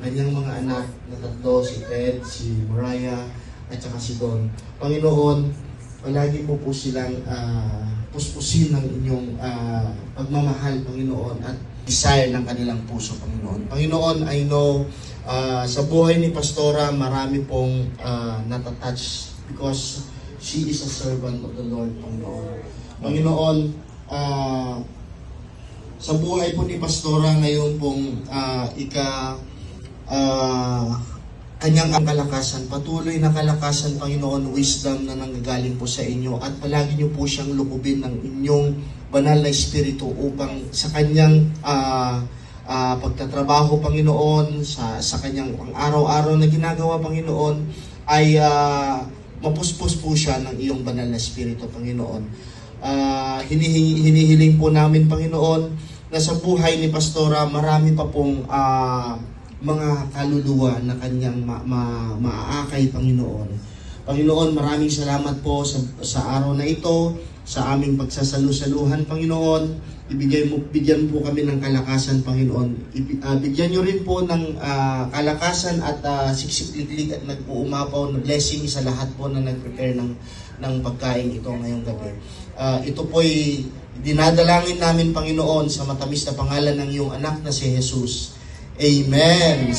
kanyang mga anak na tatlo, si Ted, si Mariah, at saka si Don. Panginoon, palagi mo po silang puspusin ng inyong pagmamahal, Panginoon, at desire ng kanilang puso, Panginoon. Panginoon, I know sa buhay ni Pastora, marami pong natatouch because she is a servant of the Lord, Panginoon. Panginoon, sa buhay po ni Pastora ngayon pong kanyang kalakasan, patuloy na kalakasan, Panginoon, wisdom na nanggagaling po sa inyo, at palagi niyo po siyang lukubin ng inyong banal na espiritu upang sa kanyang pagtatrabaho, Panginoon, sa kanyang araw-araw na ginagawa, Panginoon, ay mapuspos po siya ng iyong banal na espiritu, Panginoon. Hinihiling po namin, Panginoon, na sa buhay ni Pastora, marami pa pong mga kaluluwa na kanyang maaakay, Panginoon. Panginoon, maraming salamat po sa araw na ito, sa aming pagsasalu-saluhan, Panginoon. Bigyan po kami ng kalakasan, Panginoon. Bigyan nyo rin po ng kalakasan at siksik-liklik at nagpuumapaw na blessing sa lahat po na nag-prepare ng pagkain ito ngayong gabi. Ito po'y dinadalangin namin, Panginoon, sa matamis na pangalan ng iyong anak na si Jesus. Amen.